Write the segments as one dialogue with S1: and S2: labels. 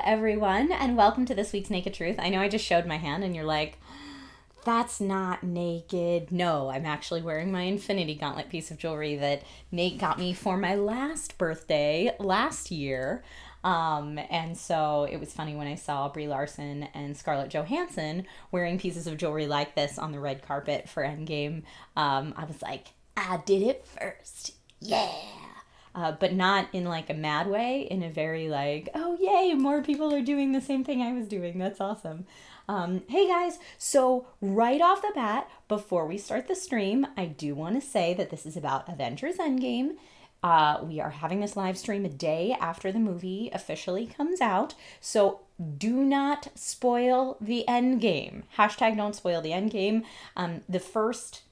S1: everyone, and welcome to this week's Naked Truth. I know I just showed my hand and you're like, that's not naked. No, I'm actually wearing my Infinity Gauntlet piece of jewelry that Nate got me for my last birthday last year. And so it was funny when I saw Brie Larson and Scarlett Johansson wearing pieces of jewelry like this on the red carpet for Endgame. I was like, I did it first. Yeah. But not in like a mad way, in a very like, oh yay, more people are doing the same thing I was doing. That's awesome. Hey guys, so right off the bat, before we start the stream, I do want to say that this is about Avengers Endgame. We are having this live stream a day after the movie officially comes out, so do not spoil the Endgame. Hashtag don't spoil the Endgame. The first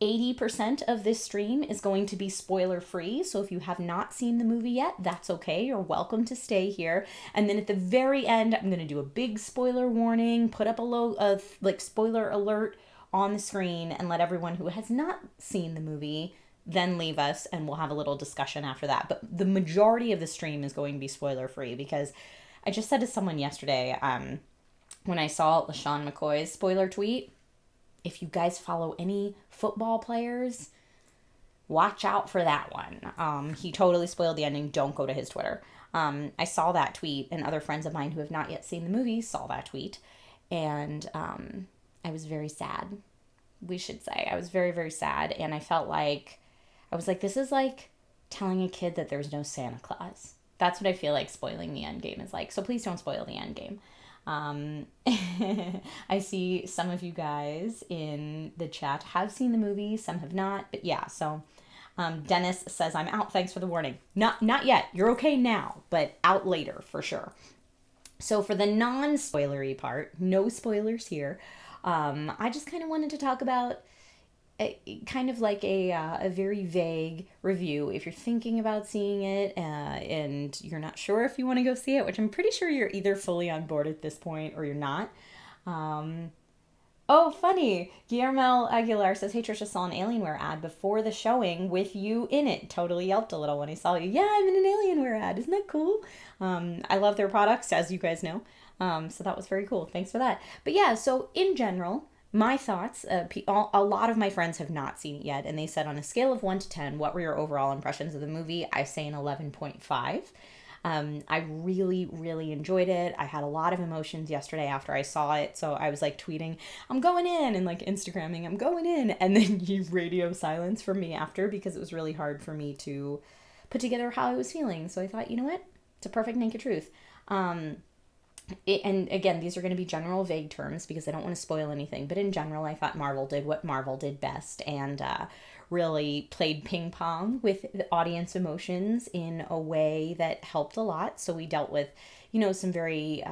S1: 80% of this stream is going to be spoiler free. So if you have not seen the movie yet, that's okay. You're welcome to stay here. And then at the very end, I'm going to do a big spoiler warning, put up a spoiler alert on the screen, and let everyone who has not seen the movie then leave us, and we'll have a little discussion after that. But the majority of the stream is going to be spoiler free, because I just said to someone yesterday, when I saw LaShawn McCoy's spoiler tweet, if you guys follow any football players, watch out for that one. He totally spoiled the ending. Don't go to his Twitter. I saw that tweet, and other friends of mine who have not yet seen the movie saw that tweet. And I was very sad, we should say. I was very, very sad. And I felt like, this is like telling a kid that there's no Santa Claus. That's what I feel like spoiling the Endgame is like. So please don't spoil the Endgame. I see some of you guys in the chat have seen the movie, some have not, but yeah, so Dennis says, I'm out, thanks for the warning. Not yet, you're okay now, but out later for sure. So for the non-spoilery part, no spoilers here, I just kind of wanted to talk about kind of like a very vague review. If you're thinking about seeing it and you're not sure if you want to go see it, which I'm pretty sure you're either fully on board at this point or you're not. Oh, funny. Guillermo Aguilar says, hey, Trisha, saw an Alienware ad before the showing with you in it. Totally yelped a little when I saw you. Yeah, I'm in an Alienware ad. Isn't that cool? I love their products, as you guys know. So that was very cool. Thanks for that. But yeah, so in general, my thoughts, a lot of my friends have not seen it yet, and they said on a scale of 1 to 10, what were your overall impressions of the movie? I say an 11.5. I really, really enjoyed it. I had a lot of emotions yesterday after I saw it, so I was like tweeting, I'm going in, and like Instagramming, I'm going in, and then you radio silence from me after, because it was really hard for me to put together how I was feeling. So I thought, you know what? It's a perfect naked truth. And again, these are going to be general vague terms because I don't want to spoil anything, but in general, I thought Marvel did what Marvel did best, and really played ping pong with the audience emotions in a way that helped a lot. So we dealt with, some very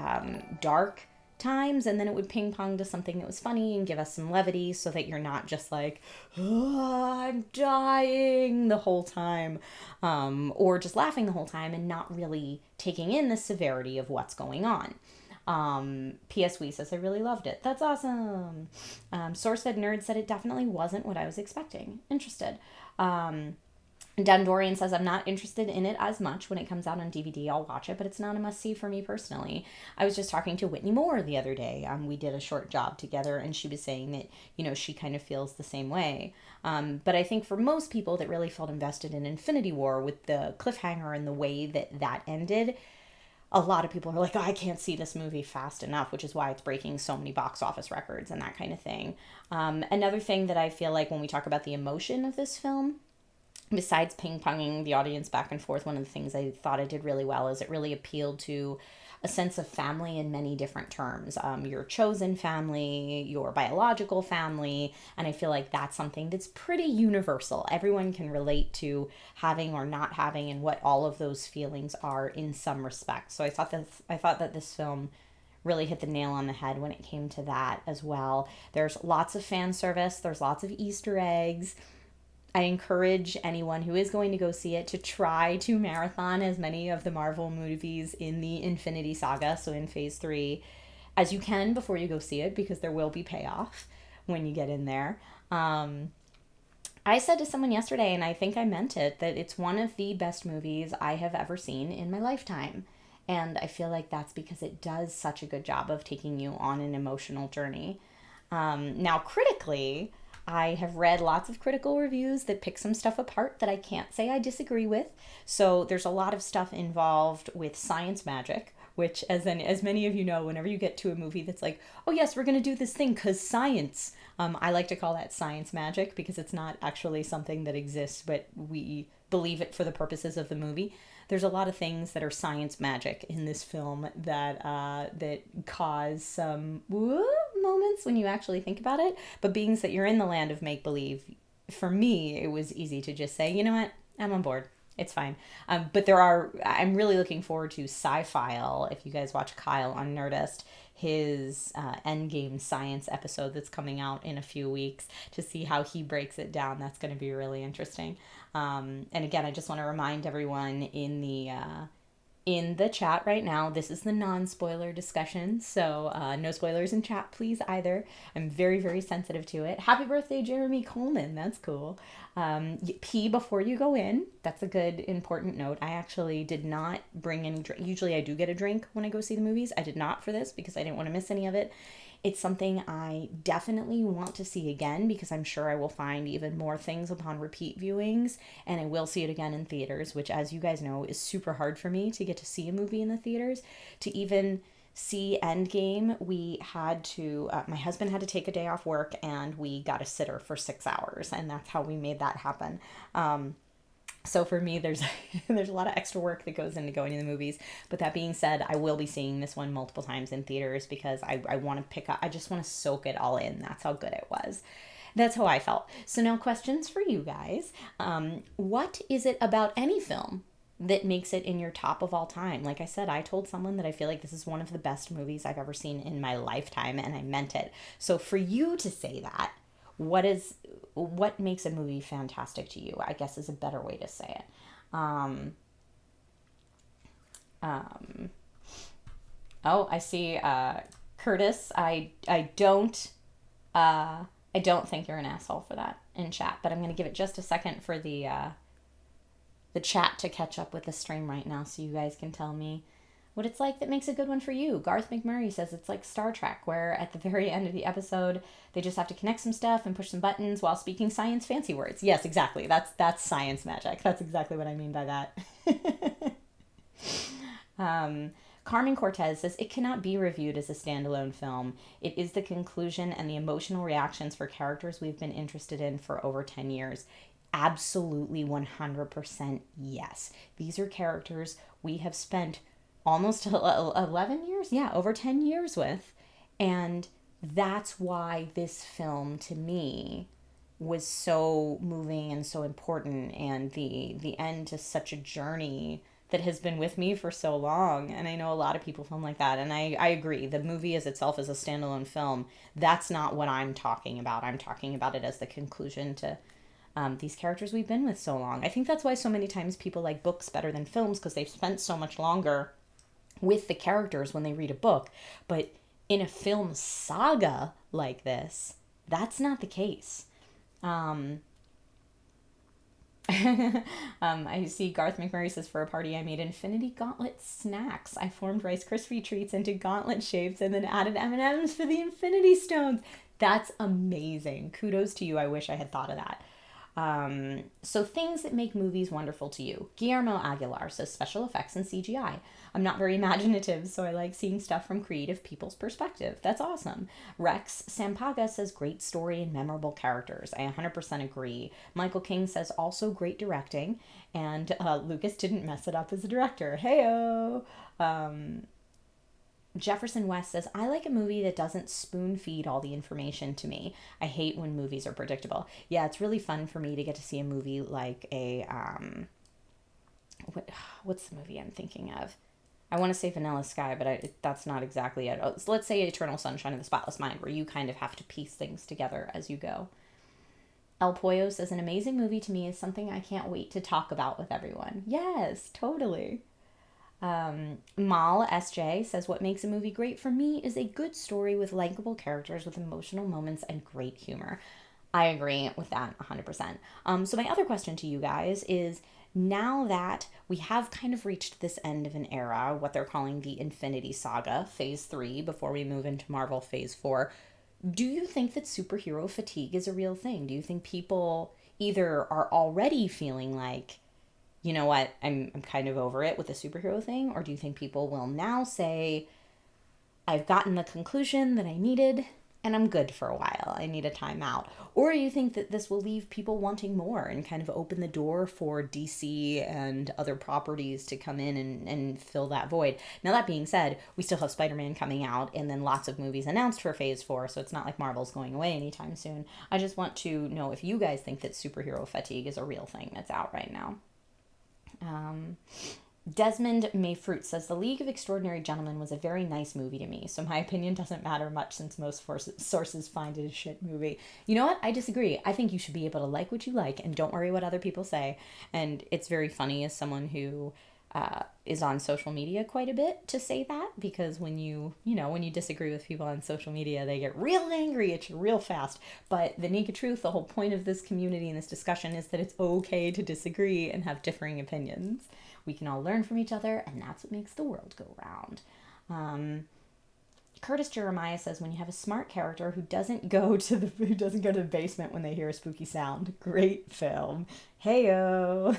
S1: dark times, and then it would ping pong to something that was funny and give us some levity, so that you're not just like, oh, I'm dying the whole time, or just laughing the whole time and not really taking in the severity of what's going on. P.S. Wee says, I really loved it. That's awesome. Source Fed Nerd said it definitely wasn't what I was expecting. Interested. Dundorian says, I'm not interested in it as much. When it comes out on DVD, I'll watch it, but it's not a must-see for me personally. I was just talking to Whitney Moore the other day. We did a short job together, and she was saying that, she kind of feels the same way. But I think for most people that really felt invested in Infinity War with the cliffhanger and the way that ended, a lot of people are like, oh, I can't see this movie fast enough, which is why it's breaking so many box office records and that kind of thing. Another thing that I feel like when we talk about the emotion of this film, besides ping-ponging the audience back and forth, one of the things I thought it did really well is it really appealed to a sense of family in many different terms. Your chosen family, your biological family, and I feel like that's something that's pretty universal. Everyone can relate to having or not having, and what all of those feelings are in some respect. So I thought that this film really hit the nail on the head when it came to that as well. There's lots of fan service. There's lots of Easter eggs. I encourage anyone who is going to go see it to try to marathon as many of the Marvel movies in the Infinity Saga, so in Phase 3, as you can before you go see it, because there will be payoff when you get in there. I said to someone yesterday, and I think I meant it, that it's one of the best movies I have ever seen in my lifetime. And I feel like that's because it does such a good job of taking you on an emotional journey. Now, critically, I have read lots of critical reviews that pick some stuff apart that I can't say I disagree with. So there's a lot of stuff involved with science magic, which, as many of you know, whenever you get to a movie that's like, oh yes, we're going to do this thing because science. I like to call that science magic because it's not actually something that exists, but we believe it for the purposes of the movie. There's a lot of things that are science magic in this film that cause some moments when you actually think about it. But being that you're in the land of make believe, for me, it was easy to just say, you know what, I'm on board. It's fine. But I'm really looking forward to Sci-File. If you guys watch Kyle on Nerdist, his Endgame science episode that's coming out in a few weeks, to see how he breaks it down. That's going to be really interesting. And again, I just want to remind everyone in the chat right now, this is the non-spoiler discussion, so no spoilers in chat, please, either. I'm very, very sensitive to it. Happy birthday, Jeremy Coleman. That's cool. Pee before you go in. That's a good, important note. I actually did not bring any drink. Usually I do get a drink when I go see the movies. I did not for this because I didn't want to miss any of it. It's something I definitely want to see again because I'm sure I will find even more things upon repeat viewings, and I will see it again in theaters, which, as you guys know, is super hard for me to get to see a movie in the theaters. To even see Endgame, we had to, my husband had to take a day off work and we got a sitter for 6 hours, and that's how we made that happen. So for me, there's there's a lot of extra work that goes into going to the movies. But that being said, I will be seeing this one multiple times in theaters because I want to pick up, I just want to soak it all in. That's how good it was. That's how I felt. So now questions for you guys. What is it about any film that makes it in your top of all time? Like I said, I told someone that I feel like this is one of the best movies I've ever seen in my lifetime, and I meant it. So for you to say that, what makes a movie fantastic to you, I guess, is a better way to say it. Oh, I see. Curtis, I don't think you're an asshole for that in chat, but I'm going to give it just a second for the chat to catch up with the stream right now so you guys can tell me what it's like that makes a good one for you. Garth McMurray says it's like Star Trek, where at the very end of the episode, they just have to connect some stuff and push some buttons while speaking science fancy words. Yes, exactly. That's science magic. That's exactly what I mean by that. Carmen Cortez says it cannot be reviewed as a standalone film. It is the conclusion and the emotional reactions for characters we've been interested in for over 10 years. Absolutely 100% yes. These are characters we have spent almost 11 years, over 10 years with, and that's why this film to me was so moving and so important, and the end to such a journey that has been with me for so long. And I know a lot of people film like that, and I agree, the movie as itself as a standalone film, that's not what I'm talking about. I'm talking about it as the conclusion to these characters we've been with so long. I think that's why so many times people like books better than films, because they've spent so much longer with the characters when they read a book. But in a film saga like this, that's not the case. I see Garth McMurray says, for a party I made Infinity Gauntlet snacks. I formed Rice Krispie treats into gauntlet shapes and then added M&Ms for the Infinity Stones. That's amazing. Kudos to you. I wish I had thought of that. So things that make movies wonderful to you. Guillermo Aguilar says special effects and CGI. I'm not very imaginative, so I like seeing stuff from creative people's perspective. That's awesome. Rex Sampaga says great story and memorable characters. I 100% agree. Michael King says also great directing. And Lucas didn't mess it up as a director. Heyo! Jefferson West says, I like a movie that doesn't spoon feed all the information to me. I hate when movies are predictable. Yeah, it's really fun for me to get to see a movie like what's the movie I'm thinking of? I want to say Vanilla Sky, but that's not exactly it. Oh, so let's say Eternal Sunshine of the Spotless Mind, where you kind of have to piece things together as you go. El Pollo says, an amazing movie to me is something I can't wait to talk about with everyone. Yes, totally. Mal SJ says, what makes a movie great for me is a good story with likable characters with emotional moments and great humor. I agree with that 100%. So my other question to you guys is, now that we have kind of reached this end of an era, what they're calling the Infinity Saga, Phase 3, before we move into Marvel Phase 4, do you think that superhero fatigue is a real thing? Do you think people either are already feeling like, you know what, I'm kind of over it with the superhero thing, or do you think people will now say, I've gotten the conclusion that I needed and I'm good for a while. I need a timeout. Or you think that this will leave people wanting more and kind of open the door for DC and other properties to come in and fill that void. Now, that being said, we still have Spider-Man coming out and then lots of movies announced for Phase 4, so it's not like Marvel's going away anytime soon. I just want to know if you guys think that superhero fatigue is a real thing that's out right now. Desmond Mayfruit says, The League of Extraordinary Gentlemen was a very nice movie to me, so my opinion doesn't matter much since most sources find it a shit movie. You know what? I disagree. I think you should be able to like what you like and don't worry what other people say. And it's very funny as someone who is on social media quite a bit to say that, because when you disagree with people on social media, they get real angry at you real fast. But the naked truth, the whole point of this community and this discussion is that it's okay to disagree and have differing opinions. We can all learn from each other, and that's what makes the world go round. Curtis Jeremiah says, when you have a smart character who doesn't go to the basement when they hear a spooky sound, great film. Heyo.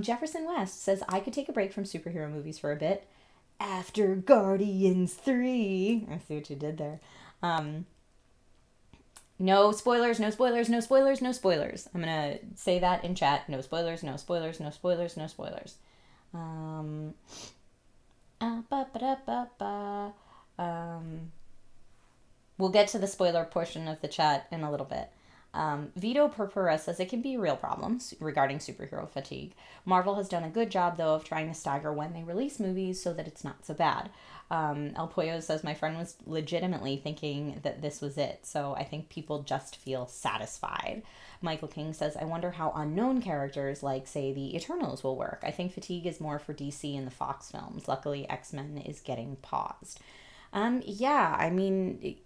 S1: Jefferson West says, I could take a break from superhero movies for a bit after Guardians 3. I see what you did there. No spoilers, no spoilers, no spoilers, no spoilers. I'm going to say that in chat. No spoilers, no spoilers, no spoilers, no spoilers. We'll get to the spoiler portion of the chat in a little bit. Vito Purpura says it can be a real problem regarding superhero fatigue. Marvel has done a good job, though, of trying to stagger when they release movies so that it's not so bad. El Pollo says, my friend was legitimately thinking that this was it, so I think people just feel satisfied. Michael King says, I wonder how unknown characters like, say, the Eternals will work. I think fatigue is more for DC and the Fox films. Luckily, X-Men is getting paused. Yeah, I mean,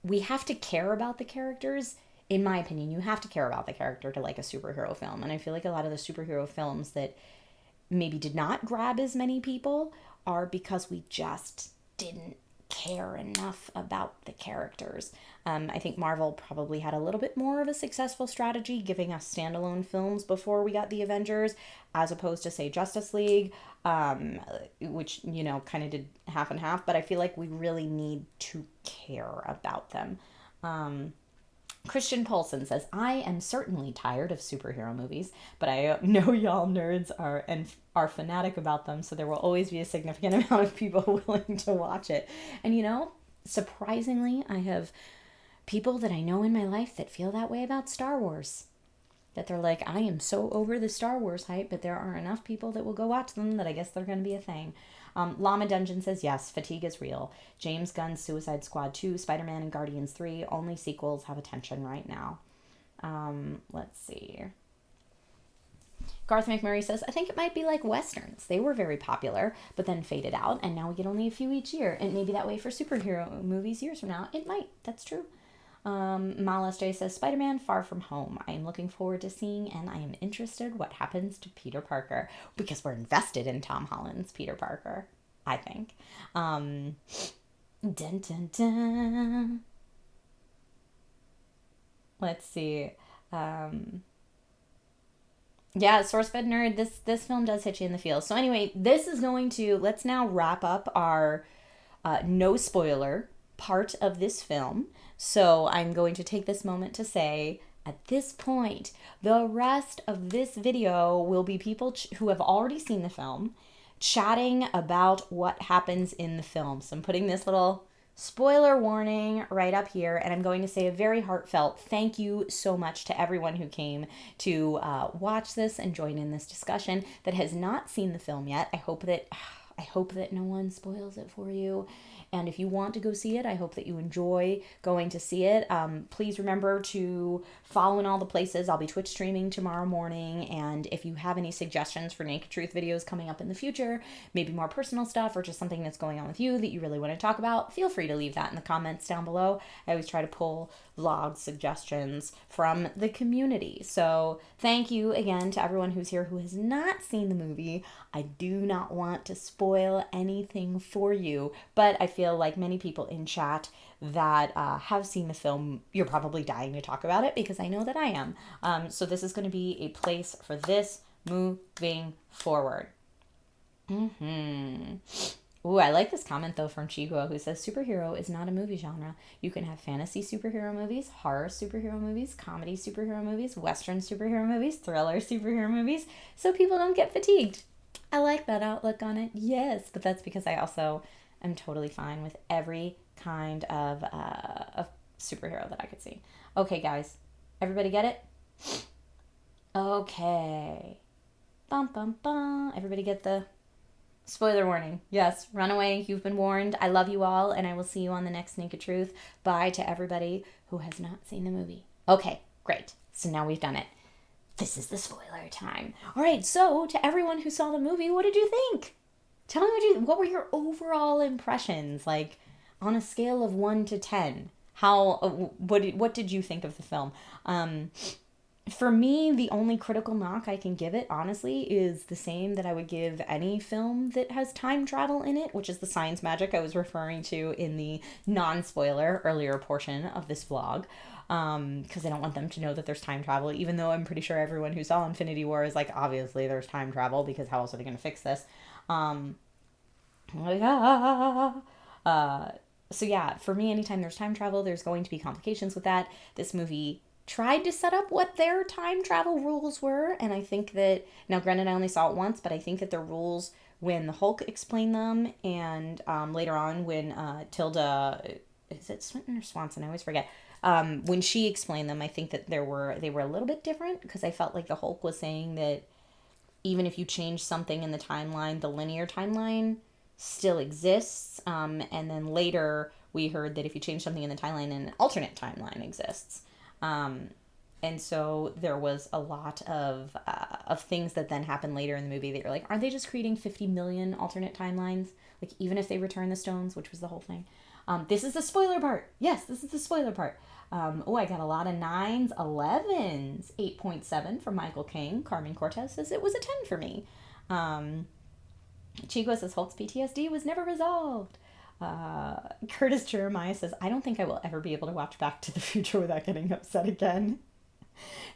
S1: we have to care about the characters. In my opinion, you have to care about the character to like a superhero film. And I feel like a lot of the superhero films that maybe did not grab as many people are because we just didn't care enough about the characters. I think Marvel probably had a little bit more of a successful strategy giving us standalone films before we got the Avengers, as opposed to, say, Justice League, which, kind of did half and half. But I feel like we really need to care about them. Christian Polson says, I am certainly tired of superhero movies, but I know y'all nerds are fanatic about them, so there will always be a significant amount of people willing to watch it. And surprisingly, I have people that I know in my life that feel that way about Star Wars. That they're like, I am so over the Star Wars hype, but there are enough people that will go watch them that I guess they're going to be a thing. Llama Dungeon says, yes, fatigue is real. James Gunn's Suicide Squad 2, Spider-Man, and Guardians 3, only sequels have attention right now. Let's see. Garth McMurray says, I think it might be like Westerns. They were very popular, but then faded out, and now we get only a few each year. And maybe that way for superhero movies years from now. It might. That's true. Malas J says, Spider-Man Far From Home. I am looking forward to seeing, and I am interested what happens to Peter Parker, because we're invested in Tom Holland's Peter Parker, I think. Dun, dun, dun. Let's see. Yeah, SourceFed Nerd, this film does hit you in the feels. So anyway, let's now wrap up our no spoiler part of this film. So I'm going to take this moment to say, at this point, the rest of this video will be people who have already seen the film chatting about what happens in the film. So I'm putting this little spoiler warning right up here, and I'm going to say a very heartfelt thank you so much to everyone who came to watch this and join in this discussion that has not seen the film yet. I hope that I hope that no one spoils it for you. And if you want to go see it, I hope that you enjoy going to see it. Please remember to follow in all the places. I'll be Twitch streaming tomorrow morning. And if you have any suggestions for Naked Truth videos coming up in the future, maybe more personal stuff or just something that's going on with you that you really want to talk about, feel free to leave that in the comments down below. I always try to pull vlog suggestions from the community. So thank you again to everyone who's here who has not seen the movie. I do not want to spoil anything for you, but I feel like many people in chat that have seen the film, you're probably dying to talk about it because I know that I am. So this is going to be a place for this moving forward. Ooh, I like this comment though from Chiguo who says superhero is not a movie genre. You can have fantasy superhero movies, horror superhero movies, comedy superhero movies, western superhero movies, thriller superhero movies, so people don't get fatigued. I like that outlook on it. Yes, but that's because I also am totally fine with every kind of superhero that I could see. Okay, guys. Everybody get it? Okay. Bum, bum, bum. Everybody get the spoiler warning. Yes, run away. You've been warned. I love you all, and I will see you on the next Naked Truth. Bye to everybody who has not seen the movie. Okay, great. So now we've done it. This is the spoiler time. All right, so to everyone who saw the movie, what did you think? Tell me what were your overall impressions, like on a scale of 1 to 10? What did you think of the film? For me, the only critical knock I can give it, honestly, is the same that I would give any film that has time travel in it, which is the science magic I was referring to in the non-spoiler earlier portion of this vlog. Because I don't want them to know that there's time travel, even though I'm pretty sure everyone who saw Infinity War is like, obviously there's time travel, because how else are they going to fix this? So yeah, for me, anytime there's time travel, there's going to be complications with that. This movie tried to set up what their time travel rules were, and I think that, now granted I only saw it once, but I think that the rules, when the Hulk explained them, and later on when Tilda, is it Swinton or Swanson? I always forget. When she explained them, I think that they were a little bit different, because I felt like the Hulk was saying that even if you change something in the timeline, the linear timeline still exists. And then later we heard that if you change something in the timeline, an alternate timeline exists. And so there was a lot of things that then happened later in the movie that you're like, aren't they just creating 50 million alternate timelines? Like, even if they return the stones, which was the whole thing. This is the spoiler part. Yes, this is the spoiler part. I got a lot of 9s, 11s. 8.7 from Michael King. Carmen Cortez says it was a 10 for me. Chico says Hulk's PTSD was never resolved. Curtis Jeremiah says, I don't think I will ever be able to watch Back to the Future without getting upset again.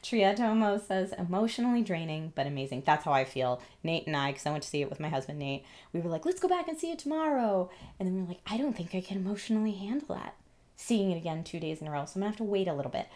S1: Triatomo says, emotionally draining, but amazing. That's how I feel. Nate and I, because I went to see it with my husband, Nate, we were like, let's go back and see it tomorrow. And then we were like, I don't think I can emotionally handle that. Seeing it again 2 days in a row, so I'm going to have to wait a little bit.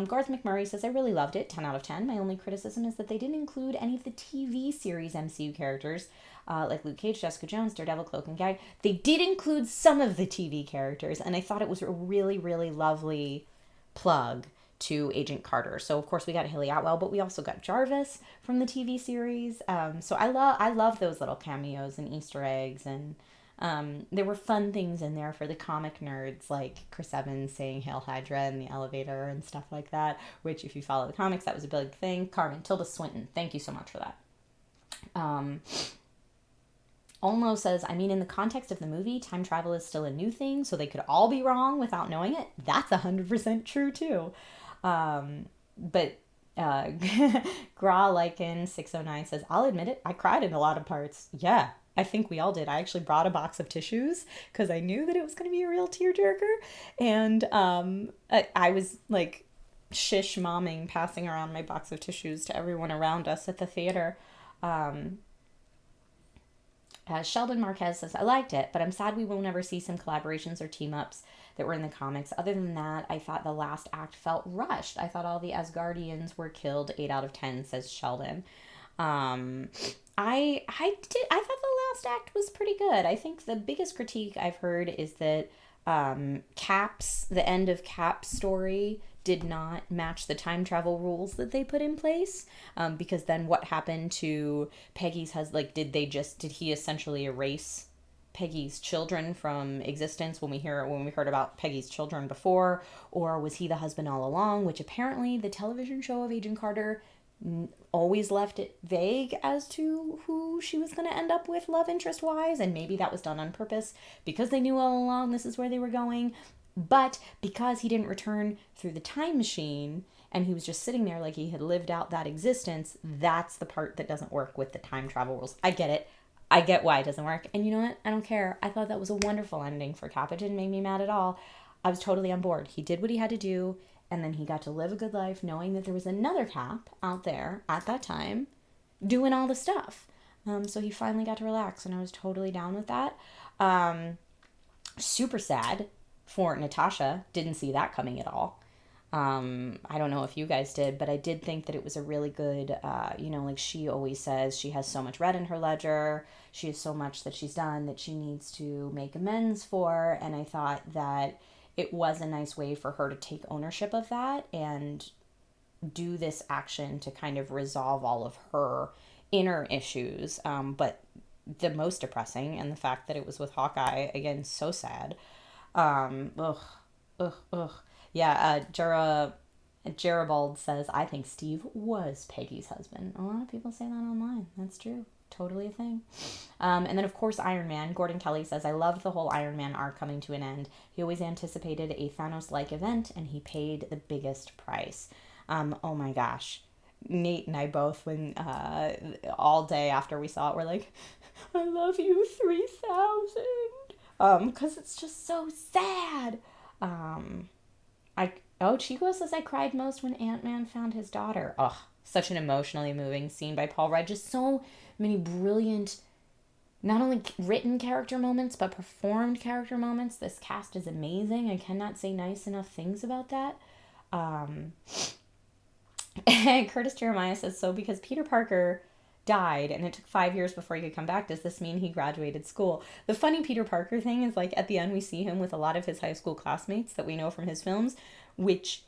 S1: Garth McMurray says, I really loved it, 10 out of 10. My only criticism is that they didn't include any of the TV series MCU characters, like Luke Cage, Jessica Jones, Daredevil, Cloak and Gag. They did include some of the TV characters, and I thought it was a really, really lovely plug to Agent Carter. So, of course, we got Haley Atwell, but we also got Jarvis from the TV series. So I love those little cameos and Easter eggs, and there were fun things in there for the comic nerds, like Chris Evans saying Hail Hydra in the elevator and stuff like that, which, if you follow the comics, that was a big thing. Carmen, Tilda Swinton, thank you so much for that. Olmo says, I mean, in the context of the movie, time travel is still a new thing, so they could all be wrong without knowing it. That's 100% true, too. But Gra Lycan 609 says, I'll admit it, I cried in a lot of parts. Yeah, I think we all did. I actually brought a box of tissues because I knew that it was going to be a real tearjerker. And I was like shish-momming, passing around my box of tissues to everyone around us at the theater. Sheldon Marquez says, I liked it, but I'm sad we won't ever see some collaborations or team-ups that were in the comics. Other than that, I thought the last act felt rushed. I thought all the Asgardians were killed. 8 out of 10, says Sheldon. I thought the last act was pretty good. I think the biggest critique I've heard is that The end of Cap's story did not match the time travel rules that they put in place, because then what happened to Peggy's husband? Like, did he essentially erase Peggy's children from existence when we heard about Peggy's children before, or was he the husband all along? Which apparently the television show of Agent Carter always left it vague as to who she was going to end up with love interest wise, and maybe that was done on purpose because they knew all along this is where they were going. But because he didn't return through the time machine and he was just sitting there like he had lived out that existence, that's the part that doesn't work with the time travel rules. I get it. I get why it doesn't work. And you know what? I don't care. I thought that was a wonderful ending for Cap. It didn't make me mad at all. I was totally on board. He did what he had to do, and then he got to live a good life knowing that there was another Cap out there at that time doing all the stuff. So he finally got to relax, and I was totally down with that. Super sad for Natasha. Didn't see that coming at all. I don't know if you guys did, but I did think that it was a really good, like she always says, she has so much red in her ledger. She has so much that she's done that she needs to make amends for. And I thought that it was a nice way for her to take ownership of that and do this action to kind of resolve all of her inner issues. But the most depressing, and the fact that it was with Hawkeye, again, so sad. Ugh. Yeah, Gerabald says, I think Steve was Peggy's husband. A lot of people say that online. That's true. Totally a thing. And then, of course, Iron Man. Gordon Kelly says, I loved the whole Iron Man arc coming to an end. He always anticipated a Thanos-like event, and he paid the biggest price. Oh my gosh. Nate and I both, when all day after we saw it, we're like, I love you 3,000. Because it's just so sad. Chico says I cried most when Ant-Man found his daughter. Oh, such an emotionally moving scene by Paul Rudd. Just so many brilliant, not only written character moments, but performed character moments. This cast is amazing. I cannot say nice enough things about that. And Curtis Jeremiah says, so because Peter Parker died and it took 5 years before he could come back, does this mean he graduated school? The funny Peter Parker thing is, like, at the end we see him with a lot of his high school classmates that we know from his films, which,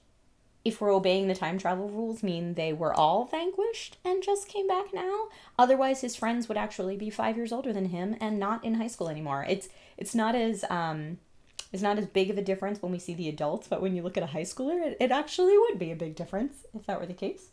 S1: if we're obeying the time travel rules, mean they were all vanquished and just came back now. Otherwise his friends would actually be 5 years older than him and not in high school anymore. It's not as big of a difference when we see the adults, but when you look at a high schooler, it actually would be a big difference if that were the case.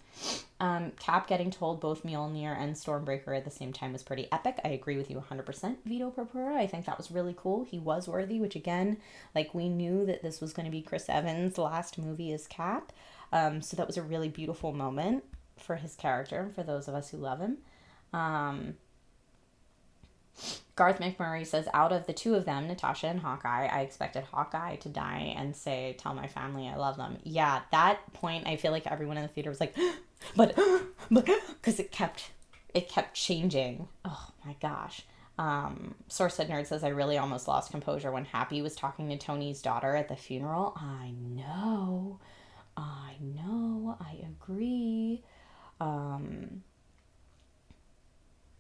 S1: Cap getting told both Mjolnir and Stormbreaker at the same time was pretty epic. I agree with you 100%, Vito Purpura. I think that was really cool. He was worthy, which again, like, we knew that this was going to be Chris Evans' last movie as Cap. So that was a really beautiful moment for his character, for those of us who love him. Garth McMurray says, out of the two of them, Natasha and Hawkeye, I expected Hawkeye to die and say, tell my family I love them. Yeah, that point, I feel like everyone in the theater was like, but, because it kept changing. Oh my gosh. Sourcehead Nerd says, I really almost lost composure when Happy was talking to Tony's daughter at the funeral. I know, I agree.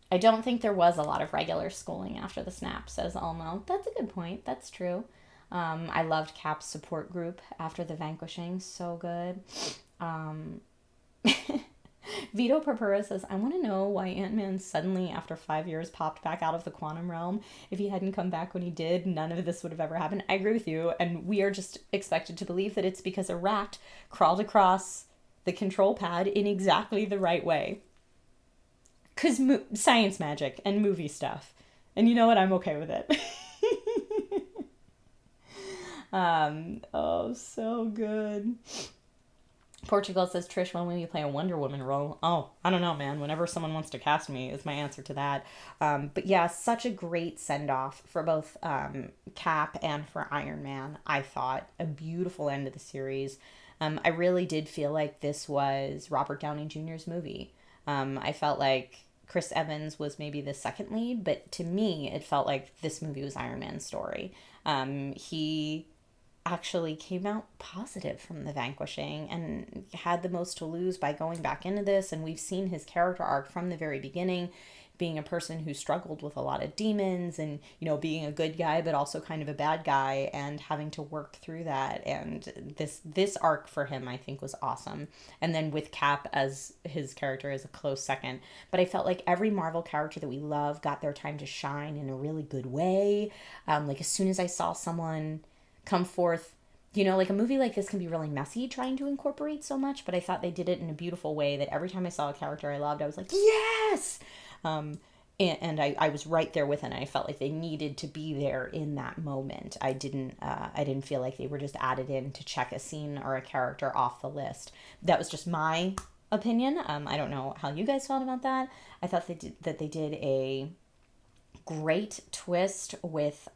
S1: I don't think there was a lot of regular schooling after the snap, says Elmo. That's a good point. That's true. I loved Cap's support group after the vanquishing. So good. Vito Purpura says, I want to know why Ant-Man suddenly, after 5 years, popped back out of the quantum realm. If he hadn't come back when he did, none of this would have ever happened. I agree with you, and we are just expected to believe that it's because a rat crawled across the control pad in exactly the right way. Because science magic and movie stuff. And you know what? I'm okay with it. So good. Portugal says, Trish, when will you play a Wonder Woman role? Oh, I don't know, man. Whenever someone wants to cast me is my answer to that. But yeah, such a great send-off for both Cap and for Iron Man, I thought. A beautiful end of the series. I really did feel like this was Robert Downey Jr.'s movie. I felt like Chris Evans was maybe the second lead, but to me, it felt like this movie was Iron Man's story. He actually came out positive from the vanquishing and had the most to lose by going back into this, and we've seen his character arc from the very beginning being a person who struggled with a lot of demons and, you know, being a good guy but also kind of a bad guy and having to work through that. And this arc for him, I think, was awesome. And then with Cap as his character as a close second. But I felt like every Marvel character that we love got their time to shine in a really good way. Like as soon as I saw someone come forth, you know, like a movie like this can be really messy trying to incorporate so much, but I thought they did it in a beautiful way that every time I saw a character I loved, I was like, yes! And I was right there with it, and I felt like they needed to be there in that moment. I didn't feel like they were just added in to check a scene or a character off the list. That was just my opinion. I don't know how you guys felt about that. I thought they did a great twist with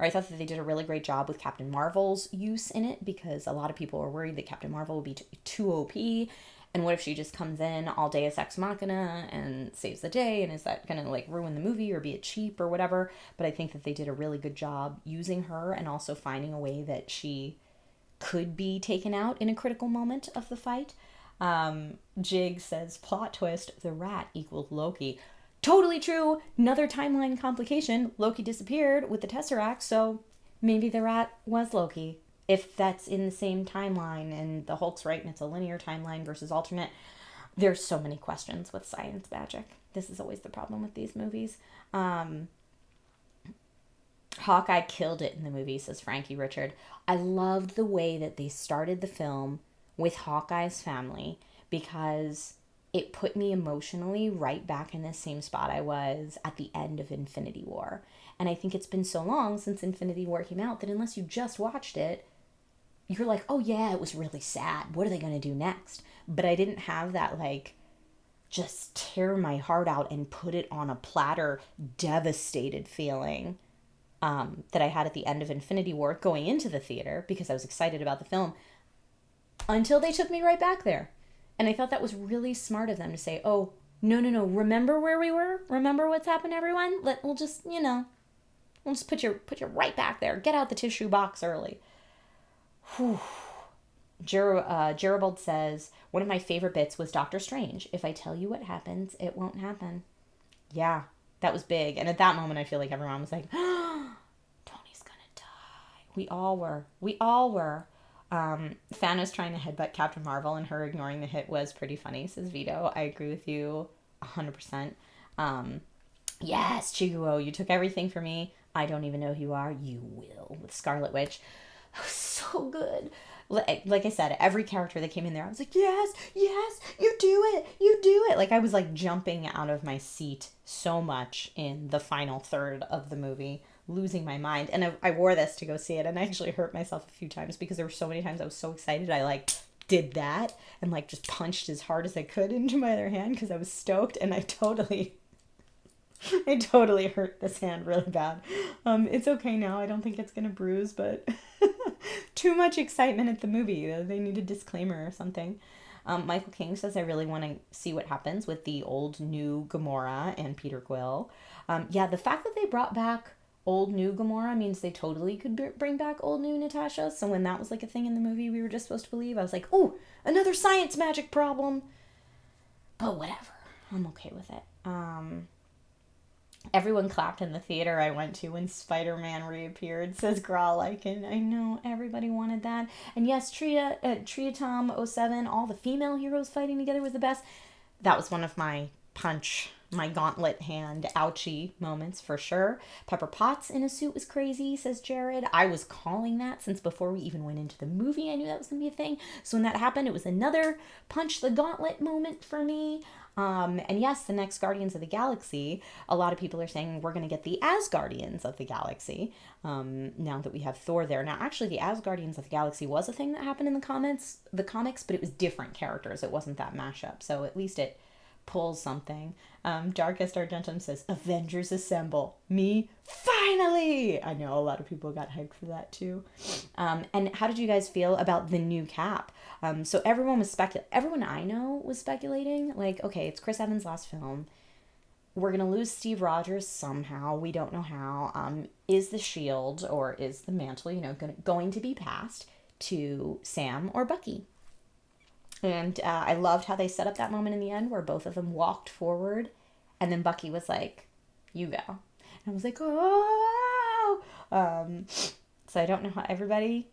S1: or I thought that they did a really great job with Captain Marvel's use in it, because a lot of people were worried that Captain Marvel would be too OP, and what if she just comes in all Deus Ex Machina and saves the day, and is that gonna like ruin the movie or be it cheap or whatever? But I think that they did a really good job using her and also finding a way that she could be taken out in a critical moment of the fight. Jig says, plot twist, the rat equals Loki. Totally true. Another timeline complication. Loki disappeared with the Tesseract, so maybe the rat was Loki. If that's in the same timeline and the Hulk's right and it's a linear timeline versus alternate. There's so many questions with science magic. This is always the problem with these movies. Hawkeye killed it in the movie, says Frankie Richard. I loved the way that they started the film with Hawkeye's family, because it put me emotionally right back in the same spot I was at the end of Infinity War. And I think it's been so long since Infinity War came out that unless you just watched it, you're like, oh yeah, it was really sad. What are they going to do next? But I didn't have that like just tear my heart out and put it on a platter devastated feeling that I had at the end of Infinity War going into the theater, because I was excited about the film, until they took me right back there. And I thought that was really smart of them to say, oh, no, remember where we were? Remember what's happened, everyone? We'll just put you right back there. Get out the tissue box early. Whew. Gerald says, one of my favorite bits was Doctor Strange. If I tell you what happens, it won't happen. Yeah, that was big. And at that moment, I feel like everyone was like, oh, Tony's gonna die. We all were. Thanos trying to headbutt Captain Marvel and her ignoring the hit was pretty funny, says Vito. I agree with you 100%. Yes, Chiguo, you took everything from me. I don't even know who you are. You will, with Scarlet Witch. That was so good. Like I said, every character that came in there, I was like, yes, you do it. Like I was like jumping out of my seat so much in the final third of the movie, losing my mind. And I wore this to go see it, and I actually hurt myself a few times because there were so many times I was so excited I like did that and like just punched as hard as I could into my other hand because I was stoked, and I totally hurt this hand really bad. It's okay now. I don't think it's gonna bruise, but too much excitement at the movie. They need a disclaimer or something. Michael King says, I really want to see what happens with the old new Gamora and Peter Quill. Yeah, the fact that they brought back old new Gamora means they totally could bring back old new Natasha. So when that was like a thing in the movie we were just supposed to believe, I was like, oh, another science magic problem. But whatever. I'm okay with it. Everyone clapped in the theater I went to when Spider-Man reappeared, says Grawlykin. I know, everybody wanted that. And yes, Triatom 07, all the female heroes fighting together was the best. That was one of my gauntlet hand ouchie moments for sure. Pepper Potts in a suit was crazy, says Jared. I was calling that since before we even went into the movie. I knew that was going to be a thing. So when that happened, it was another punch the gauntlet moment for me. And yes, the next Guardians of the Galaxy, a lot of people are saying we're going to get the Asgardians of the Galaxy, now that we have Thor there. Now, actually, the Asgardians of the Galaxy was a thing that happened in the comics, but it was different characters. It wasn't that mashup. So at least it pulls something. Darkest Argentum says, Avengers Assemble. Me, finally! I know a lot of people got hyped for that too. And how did you guys feel about the new Cap? So everyone I know was speculating, like, okay, it's Chris Evans' last film. We're going to lose Steve Rogers somehow. We don't know how. Is the shield or is the mantle, going to be passed to Sam or Bucky? And I loved how they set up that moment in the end where both of them walked forward And then Bucky was like, you go. And I was like, oh. So I don't know how everybody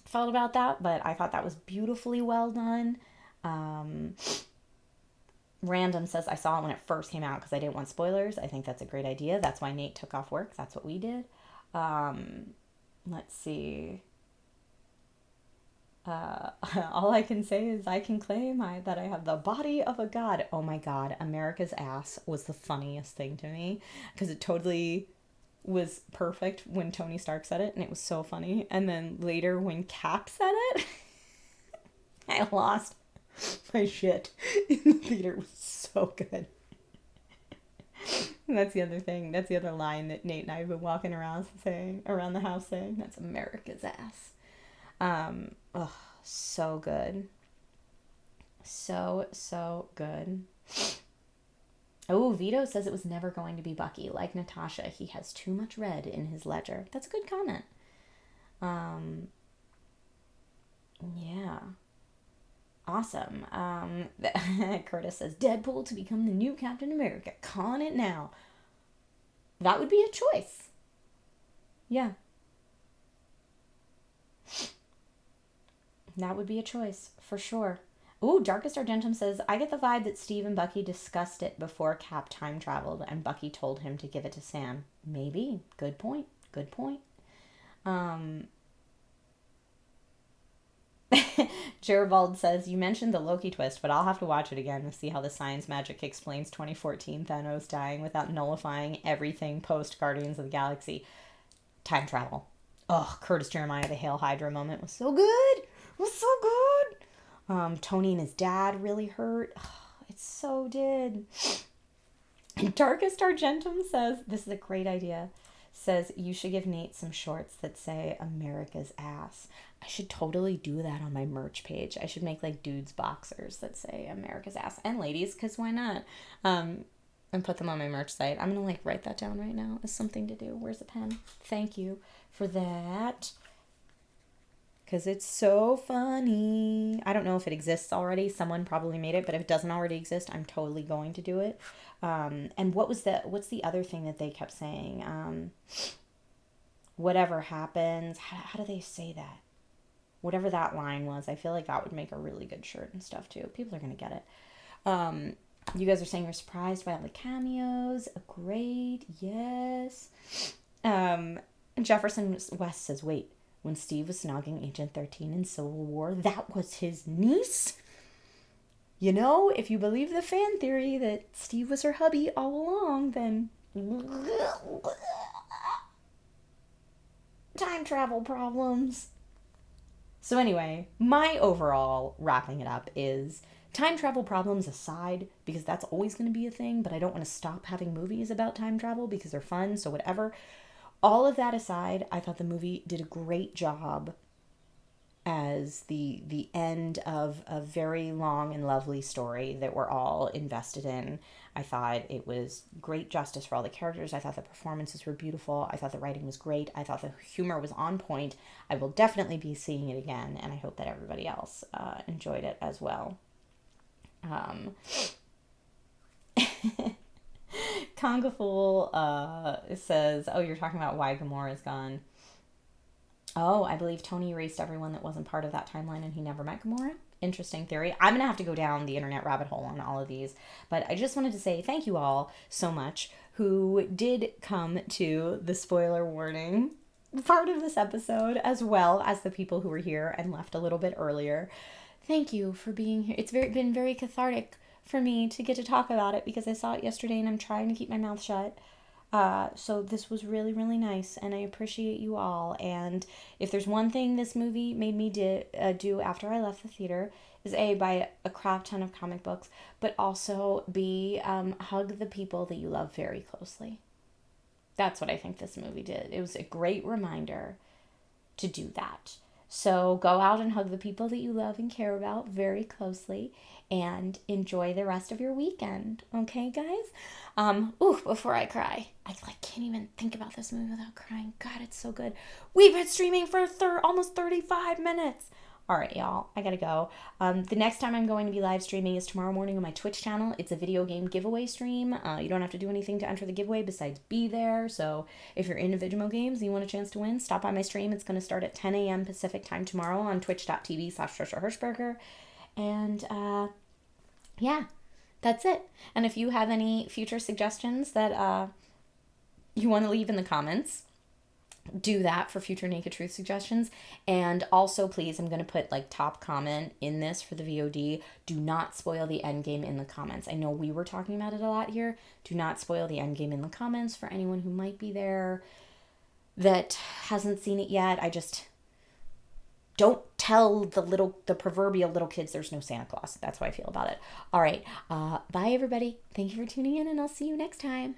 S1: felt about that, but I thought that was beautifully well done. Random says, I saw it when it first came out because I didn't want spoilers. I think that's a great idea. That's why Nate took off work. That's what we did. Let's see. All I can say is I can claim that I have the body of a god. Oh my god, America's ass was the funniest thing to me because it totally was perfect when Tony Stark said it, and it was so funny. And then later when Cap said it, I lost my shit in the theater. It was so good. And that's the other thing. That's the other line that Nate and I have been walking around the house saying. That's America's ass. Oh, so good. So good. Oh, Vito says it was never going to be Bucky. Like Natasha, he has too much red in his ledger. That's a good comment. Yeah. Awesome. Curtis says, Deadpool to become the new Captain America. Calling it now. That would be a choice. Yeah. That would be a choice, for sure. Ooh, Darkest Argentum says, I get the vibe that Steve and Bucky discussed it before Cap time traveled and Bucky told him to give it to Sam. Maybe. Good point. Gerald says, you mentioned the Loki twist, but I'll have to watch it again to see how the science magic explains 2014 Thanos dying without nullifying everything post Guardians of the Galaxy. Time travel. Oh, Curtis Jeremiah, the Hail Hydra moment was so good. It was so good. Tony and his dad really hurt. Oh, it so did. And Darkest Argentum says, this is a great idea, says you should give Nate some shorts that say America's ass. I should totally do that on my merch page. I should make like dudes boxers that say America's ass, and ladies, because why not? And put them on my merch site. I'm going to like write that down right now as something to do. Where's the pen? Thank you for that. Because it's so funny. I don't know if it exists already. Someone probably made it, but if it doesn't already exist, I'm totally going to do it. And what's the other thing that they kept saying? Whatever happens. How do they say that? Whatever that line was, I feel like that would make a really good shirt and stuff too. People are going to get it. You guys are saying you're surprised by all the cameos. Great. Yes. Jefferson West says, wait. When Steve was snogging Agent 13 in Civil War, that was his niece? You know, if you believe the fan theory that Steve was her hubby all along, then time travel problems. So anyway, my overall wrapping it up is time travel problems aside, because that's always going to be a thing, but I don't want to stop having movies about time travel because they're fun, so whatever. All of that aside, I thought the movie did a great job as the end of a very long and lovely story that we're all invested in. I thought it was great justice for all the characters. I thought the performances were beautiful. I thought the writing was great. I thought the humor was on point. I will definitely be seeing it again, and I hope that everybody else enjoyed it as well. Kongaful says, oh, you're talking about why Gamora's gone. Oh, I believe Tony erased everyone that wasn't part of that timeline and he never met Gamora. Interesting theory. I'm going to have to go down the internet rabbit hole on all of these. But I just wanted to say thank you all so much who did come to the spoiler warning part of this episode, as well as the people who were here and left a little bit earlier. Thank you for being here. It's been very cathartic for me to get to talk about it because I saw it yesterday and I'm trying to keep my mouth shut. So this was really, really nice and I appreciate you all. And if there's one thing this movie made me do after I left the theater is A, buy a crap ton of comic books, but also B, hug the people that you love very closely. That's what I think this movie did. It was a great reminder to do that. So go out and hug the people that you love and care about very closely and enjoy the rest of your weekend. Okay, guys? Before I cry, I can't even think about this movie without crying. God, it's so good. We've been streaming for almost 35 minutes. All right, y'all, I gotta go. The next time I'm going to be live streaming is tomorrow morning on my Twitch channel. It's a video game giveaway stream. You don't have to do anything to enter the giveaway besides be there. So if you're into Vigimo games and you want a chance to win, stop by my stream. It's going to start at 10 a.m. Pacific time tomorrow on twitch.tv/Trisha Hershberger. And yeah, that's it. And if you have any future suggestions that you want to leave in the comments, do that for future Naked Truth suggestions. And also, please, I'm going to put like top comment in this for the VOD. Do not spoil the end game in the comments. I know we were talking about it a lot here. Do not spoil the end game in the comments for anyone who might be there that hasn't seen it yet. I just don't tell the proverbial little kids there's no Santa Claus. That's how I feel about it. All right. Bye, everybody. Thank you for tuning in, and I'll see you next time.